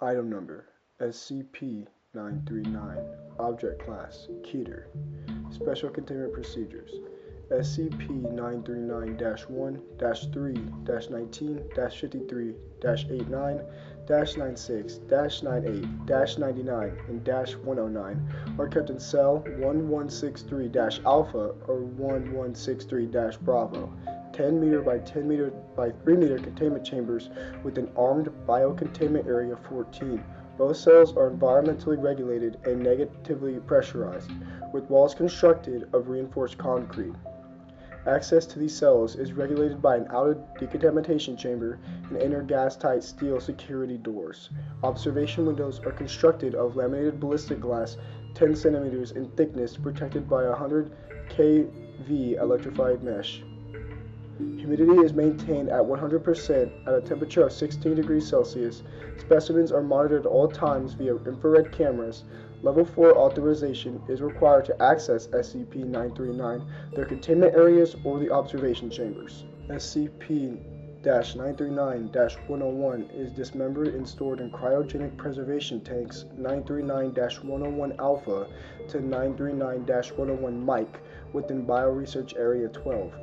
Item number SCP-939. Object Class Keter. Special Containment Procedures SCP-939-1-3-19-53-89-96-98-99 and -109 are kept in Cell 1163-Alpha or 1163-Bravo, 10 meter by 10 meter by 3 meter containment chambers with an armed biocontainment area 14. Both cells are environmentally regulated and negatively pressurized, with walls constructed of reinforced concrete. Access to these cells is regulated by an outer decontamination chamber and inner gas-tight steel security doors. Observation windows are constructed of laminated ballistic glass 10 centimeters in thickness protected by 100 kV electrified mesh. Humidity is maintained at 100% at a temperature of 16 degrees Celsius. Specimens are monitored at all times via infrared cameras. Level 4 authorization is required to access SCP-939, their containment areas, or the observation chambers. SCP-939-101 is dismembered and stored in cryogenic preservation tanks 939-101 Alpha to 939-101 Mike within Bioresearch Area 12.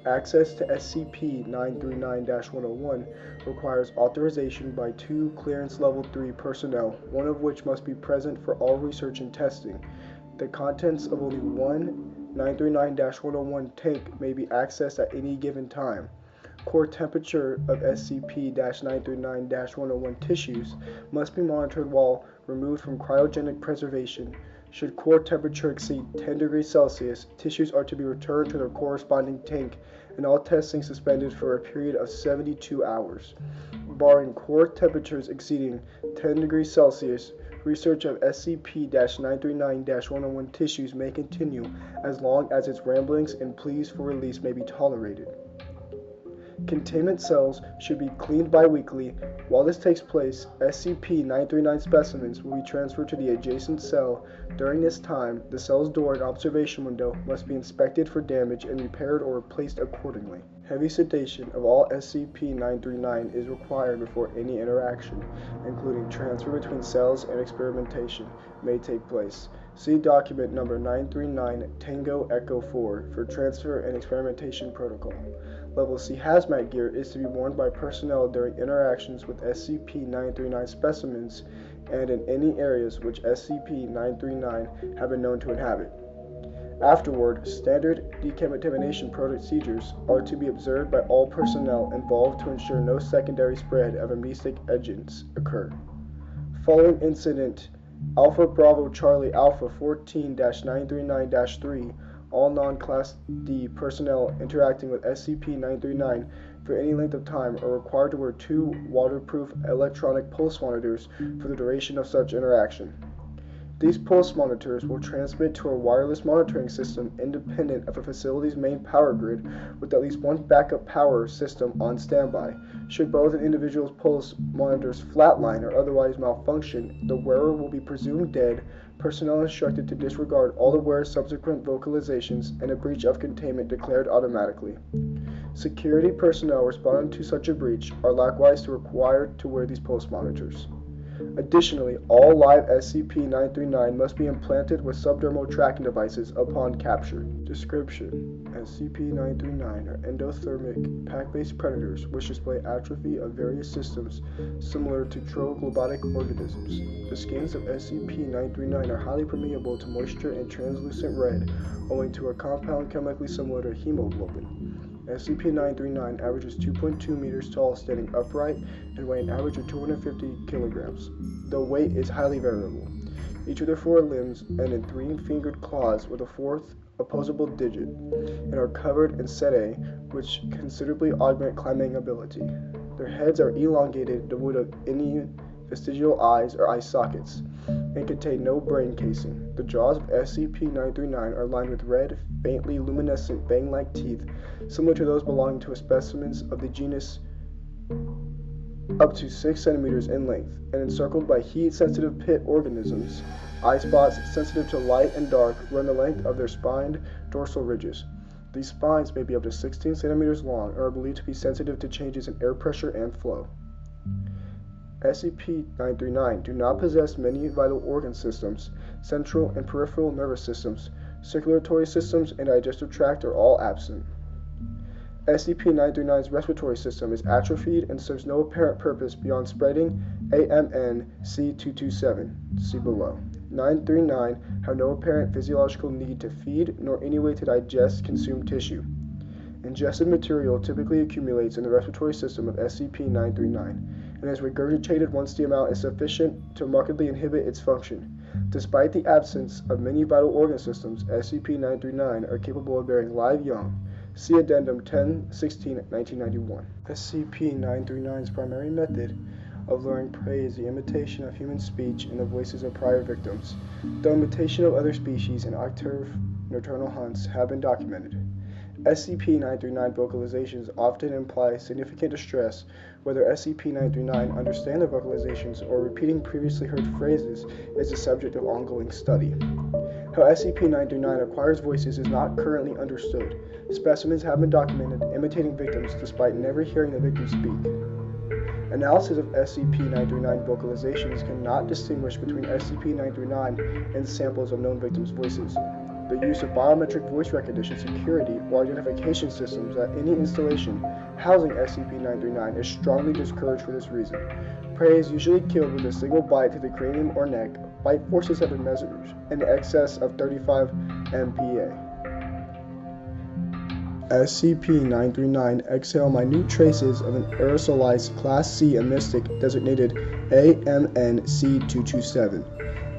Access to SCP-939-101 requires authorization by 2 Clearance Level 3 personnel, one of which must be present for all research and testing. The contents of only one 939-101 tank may be accessed at any given time. Core temperature of SCP-939-101 tissues must be monitored while removed from cryogenic preservation. Should core temperature exceed 10 degrees Celsius, tissues are to be returned to their corresponding tank and all testing suspended for a period of 72 hours. Barring core temperatures exceeding 10 degrees Celsius, research of SCP-939-101 tissues may continue as long as its ramblings and pleas for release may be tolerated. Containment cells should be cleaned biweekly. While this takes place, SCP-939 specimens will be transferred to the adjacent cell. During this time, the cell's door and observation window must be inspected for damage and repaired or replaced accordingly. Heavy sedation of all SCP-939 is required before any interaction, including transfer between cells and experimentation, may take place. See document number 939 Tango Echo 4 for transfer and experimentation protocol. Level C hazmat gear is to be worn by personnel during interactions with SCP-939 specimens and in any areas which SCP-939 have been known to inhabit. Afterward, standard decontamination procedures are to be observed by all personnel involved to ensure no secondary spread of amnestic agents occur. Following incident Alpha Bravo Charlie Alpha 14-939-3, all non-Class D personnel interacting with SCP-939 for any length of time are required to wear 2 waterproof electronic pulse monitors for the duration of such interaction. These pulse monitors will transmit to a wireless monitoring system independent of a facility's main power grid with at least one backup power system on standby. Should both an individual's pulse monitors flatline or otherwise malfunction, the wearer will be presumed dead. Personnel instructed to disregard all the wearer's subsequent vocalizations and a breach of containment declared automatically. Security personnel responding to such a breach are likewise required to wear these pulse monitors. Additionally, all live SCP-939 must be implanted with subdermal tracking devices upon capture. Description: SCP-939 are endothermic, pack-based predators which display atrophy of various systems similar to troglodytic organisms. The skins of SCP-939 are highly permeable to moisture and translucent red, owing to a compound chemically similar to hemoglobin. SCP-939 averages 2.2 meters tall standing upright and weigh an average of 250 kilograms. The weight is highly variable. Each of their 4 limbs end in 3-fingered claws with a 4th opposable digit, and are covered in setae which considerably augment climbing ability. Their heads are elongated, devoid of any vestigial eyes or eye sockets, and contain no brain casing. The jaws of SCP-939 are lined with red, faintly luminescent fang-like teeth, similar to those belonging to specimens of the genus up to 6 centimeters in length, and encircled by heat-sensitive pit organisms. Eye spots sensitive to light and dark run the length of their spined dorsal ridges. These spines may be up to 16 centimeters long and are believed to be sensitive to changes in air pressure and flow. SCP-939 do not possess many vital organ systems. Central and peripheral nervous systems, circulatory systems, and digestive tract are all absent. SCP-939's respiratory system is atrophied and serves no apparent purpose beyond spreading AMN-C227. See below. 939 have no apparent physiological need to feed nor any way to digest consumed tissue. Ingested material typically accumulates in the respiratory system of SCP-939 and is regurgitated once the amount is sufficient to markedly inhibit its function. Despite the absence of many vital organ systems, SCP-939 are capable of bearing live young. See Addendum 10-16-1991. SCP-939's primary method of luring prey is the imitation of human speech and the voices of prior victims. The imitation of other species in nocturnal hunts have been documented. SCP-939 vocalizations often imply significant distress. Whether SCP-939 understand the vocalizations or repeating previously heard phrases is the subject of ongoing study. How SCP-939 acquires voices is not currently understood. Specimens have been documented imitating victims despite never hearing the victim speak. Analysis of SCP-939 vocalizations cannot distinguish between SCP-939 and samples of known victims' voices. The use of biometric voice recognition security or identification systems at any installation housing SCP-939 is strongly discouraged for this reason. Prey is usually killed with a single bite to the cranium or neck. Bite forces have been measured in excess of 35 MPa. SCP-939 exhale minute traces of an aerosolized Class C emistic designated AMN-C227.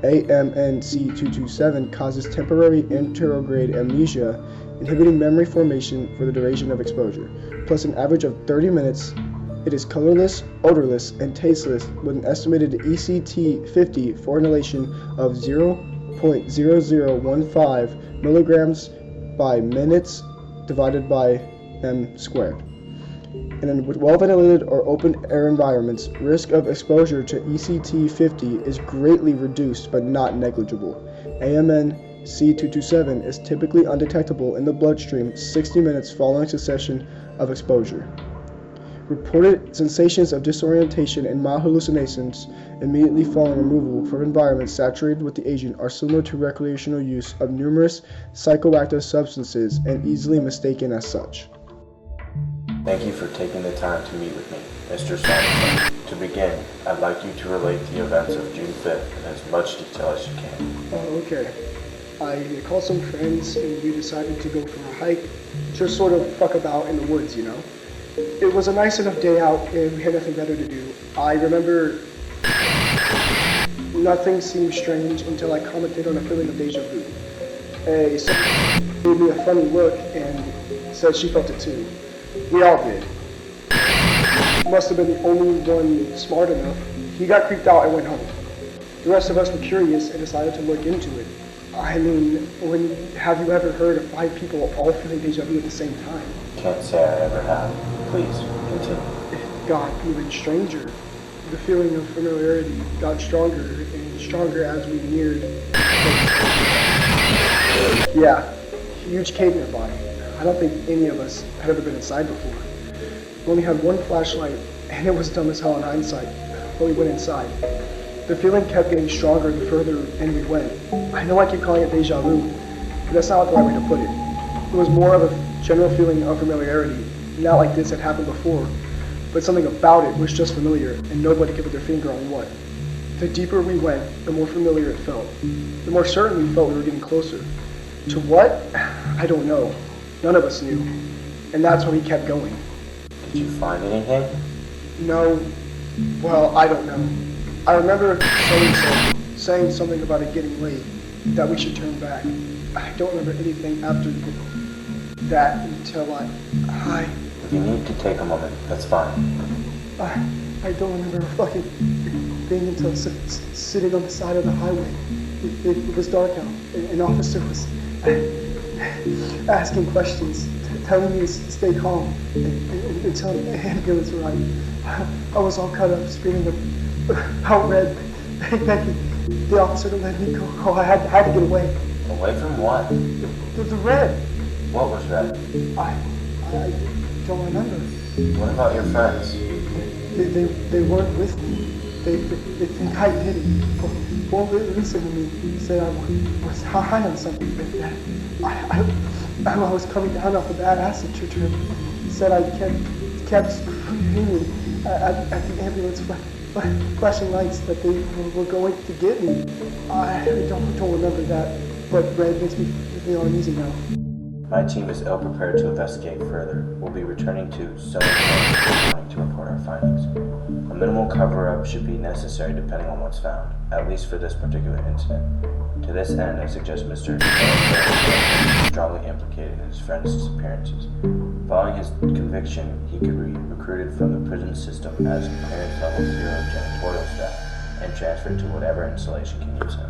AMN-C227 causes temporary anterograde amnesia, inhibiting memory formation for the duration of exposure. Plus an average of 30 minutes, it is colorless, odorless, and tasteless with an estimated ECT-50 for inhalation of 0.0015 milligrams by minutes divided by m squared. And with well-ventilated or open-air environments, risk of exposure to ECT-50 is greatly reduced but not negligible. AMN-C227 is typically undetectable in the bloodstream 60 minutes following cessation of exposure. Reported sensations of disorientation and mild hallucinations immediately following removal from environments saturated with the agent are similar to recreational use of numerous psychoactive substances and easily mistaken as such. Thank you for taking the time to meet with me, Mr. Simon. To begin, I'd like you to relate the events of June 5th in as much detail as you can. Okay. I called some friends and we decided to go for a hike, just sort of fuck about in the woods, you know. It was a nice enough day out and we had nothing better to do. I remember nothing seemed strange until I commented on a feeling of deja vu. Someone gave me a funny look and said she felt it too. We all did. Must have been the only one smart enough. He got creeped out and went home. The rest of us were curious and decided to look into it. I mean, have you ever heard of 5 people all feeling deja vu at the same time? Can't say I ever have. Please, continue. It got even stranger. The feeling of familiarity got stronger and stronger as we neared. Yeah, huge cave nearby. I don't think any of us had ever been inside before. We only had one flashlight, and it was dumb as hell in hindsight, but we went inside. The feeling kept getting stronger the further in we went. I know I keep calling it deja vu, but that's not the right way to put it. It was more of a general feeling of familiarity, not like this had happened before, but something about it was just familiar, and nobody could put their finger on what. The deeper we went, the more familiar it felt. The more certain we felt we were getting closer. To what? I don't know. None of us knew. And that's why we kept going. Did you find anything? No. Well, I don't know. I remember saying something about it getting late, that we should turn back. I don't remember anything after that until I... If you need to take a moment, that's fine. I don't remember a fucking thing until sitting on the side of the highway. It was dark out. An officer was asking questions, telling me to stay calm until the ambulance arrived. I was all cut up, screaming out red, begging the officer to let me go. Oh, I had to get away. Away from what? The red. What was red? I don't remember. What about your friends? They weren't with me. they think I did it. Well, listen to me. Say I was high on something that I was coming down off a bad acid trip. Said I kept screaming at the ambulance, flashing lights that they were going to get me. I don't remember that, but it makes me feel uneasy now. My team is ill prepared to investigate further. We'll be returning to Southern California to report our findings. A minimal cover-up should be necessary depending on what's found, at least for this particular incident. To this end, I suggest Mr. is strongly implicated in his friend's disappearances. Following his conviction, he could be recruited from the prison system as clearance level 0 janitorial staff and transferred to whatever installation can use him.